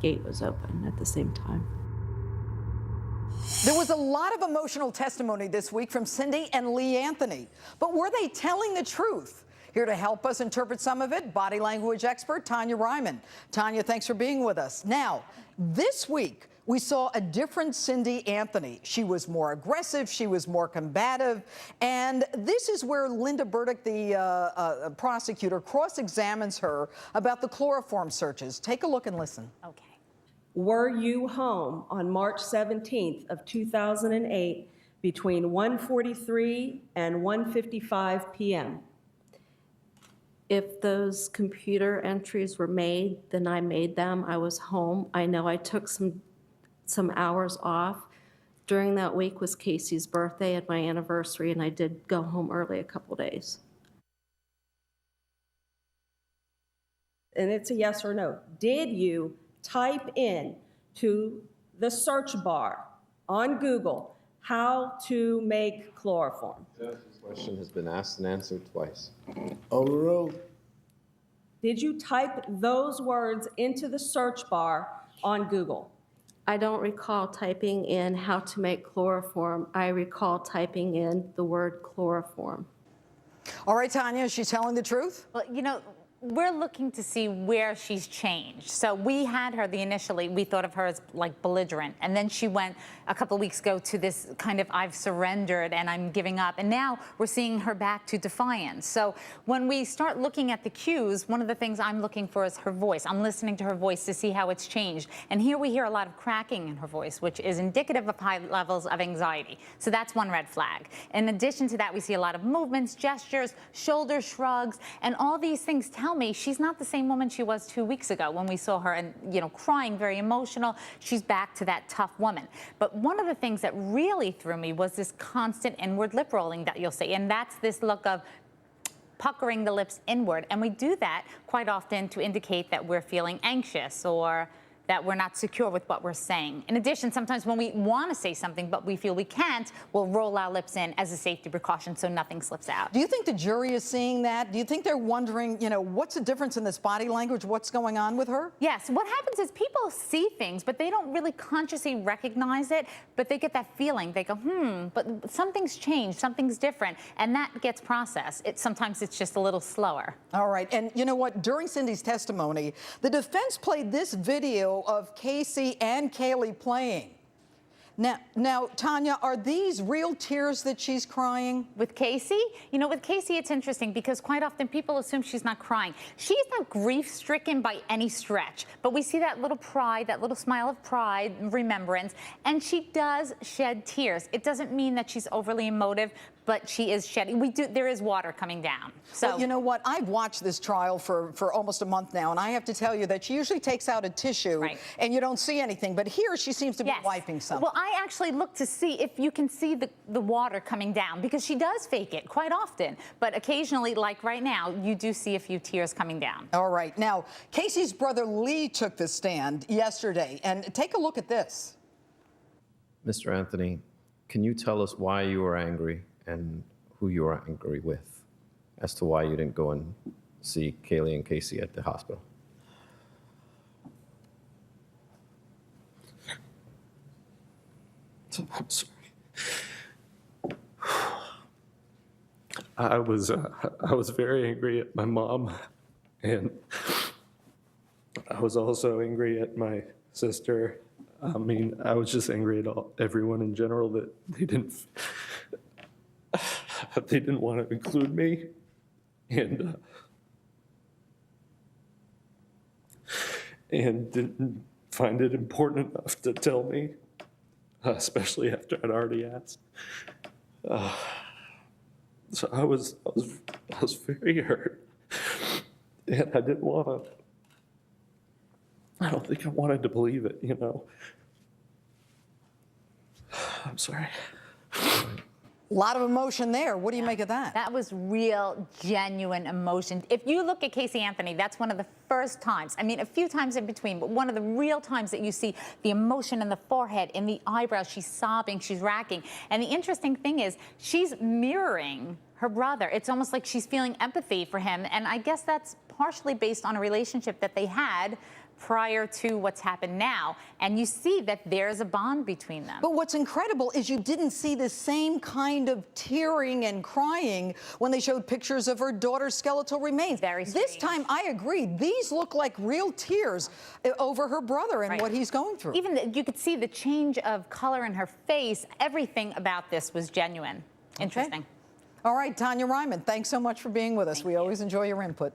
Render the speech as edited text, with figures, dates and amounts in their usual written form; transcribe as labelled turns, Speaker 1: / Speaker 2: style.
Speaker 1: gate was open at the same time.
Speaker 2: There was a lot of emotional testimony this week from Cindy and Lee Anthony. But were they telling the truth? Here to help us interpret some of it, body language expert Tonya Reiman. Tonya, thanks for being with us. Now, this week, we saw a different Cindy Anthony. She was more aggressive, she was more combative, and this is where Linda Burdick, the prosecutor, cross-examines her about the chloroform searches. Take a look and listen.
Speaker 1: Okay.
Speaker 3: Were you home on March 17th of 2008 between 1:43 and 1:55 p.m.?
Speaker 1: If those computer entries were made, then I made them. I was home. I know I took some hours off. During that week was Casey's birthday and my anniversary, and I did go home early a couple days.
Speaker 3: And it's a yes or no. Did you type in to the search bar on Google how to make chloroform?
Speaker 4: This question has been asked and answered twice.
Speaker 5: Overruled.
Speaker 3: Did you type those words into the search bar on Google?
Speaker 1: I don't recall typing in how to make chloroform. I recall typing in the word chloroform.
Speaker 2: All right, Tonya, is she telling the truth?
Speaker 6: Well, you know, we're looking to see where she's changed. So we had her initially, we thought of her as like belligerent. And then she went a couple of weeks ago to this kind of I've surrendered and I'm giving up. And now we're seeing her back to defiance. So when we start looking at the cues, one of the things I'm looking for is her voice. I'm listening to her voice to see how it's changed. And here we hear a lot of cracking in her voice, which is indicative of high levels of anxiety. So that's one red flag. In addition to that, we see a lot of movements, gestures, shoulder shrugs, and all these things tell me she's not the same woman she was 2 weeks ago when we saw her and, you know, crying, very emotional. She's back to that tough woman. But one of the things that really threw me was this constant inward lip rolling that you'll see. And that's this look of puckering the lips inward. And we do that quite often to indicate that we're feeling anxious or that we're not secure with what we're saying. In addition, sometimes when we want to say something but we feel we can't, we'll roll our lips in as a safety precaution so nothing slips out.
Speaker 2: Do you think the jury is seeing that? Do you think they're wondering, you know, what's the difference in this body language? What's going on with her?
Speaker 6: Yes, what happens is people see things, but they don't really consciously recognize it, but they get that feeling. They go, but something's changed, something's different, and that gets processed. Sometimes it's just a little slower.
Speaker 2: All right, and you know what? During Cindy's testimony, the defense played this video of Casey and Kaylee playing. Now, Tonya, are these real tears that she's crying?
Speaker 6: With Casey? You know, with Casey, it's interesting because quite often people assume she's not crying. She's not grief-stricken by any stretch, but we see that little pride, that little smile of pride, remembrance, and she does shed tears. It doesn't mean that she's overly emotive, but she is shedding. There is water coming down. So
Speaker 2: well, you know what? I've watched this trial for almost a month now, and I have to tell you that she usually takes out a tissue, and you don't see anything. But here, she seems to be wiping something.
Speaker 6: Well, I actually look to see if you can see the water coming down, because she does fake it quite often. But occasionally, like right now, you do see a few tears coming down.
Speaker 2: All right. Now, Casey's brother Lee took the stand yesterday, and take a look at this.
Speaker 4: Mr. Anthony, can you tell us why you were angry and who you were angry with as to why you didn't go and see Kaylee and Casey at the hospital?
Speaker 7: I'm sorry. I was very angry at my mom, and I was also angry at my sister. I mean, I was just angry at everyone in general that they didn't want to include me, and didn't find it important enough to tell me, especially after I'd already asked. So I was very hurt, and I didn't want to. I don't think I wanted to believe it, you know. I'm sorry.
Speaker 2: A lot of emotion there. What do you make of that?
Speaker 6: That was real, genuine emotion. If you look at Casey Anthony, that's one of the first times, I mean, a few times in between, but one of the real times that you see the emotion in the forehead, in the eyebrows. She's sobbing, she's racking. And the interesting thing is she's mirroring her brother. It's almost like she's feeling empathy for him. And I guess that's partially based on a relationship that they had prior to what's happened now. And you see that there's a bond between them.
Speaker 2: But what's incredible is you didn't see the same kind of tearing and crying when they showed pictures of her daughter's skeletal remains.
Speaker 6: Very
Speaker 2: This
Speaker 6: strange.
Speaker 2: time, I agree, these look like real tears over her brother and
Speaker 6: Right.
Speaker 2: what he's going through.
Speaker 6: Even you could see the change of color in her face. Everything about this was genuine. Interesting.
Speaker 2: All right, Tonya Reiman, thanks so much for being with us. We always enjoy your input.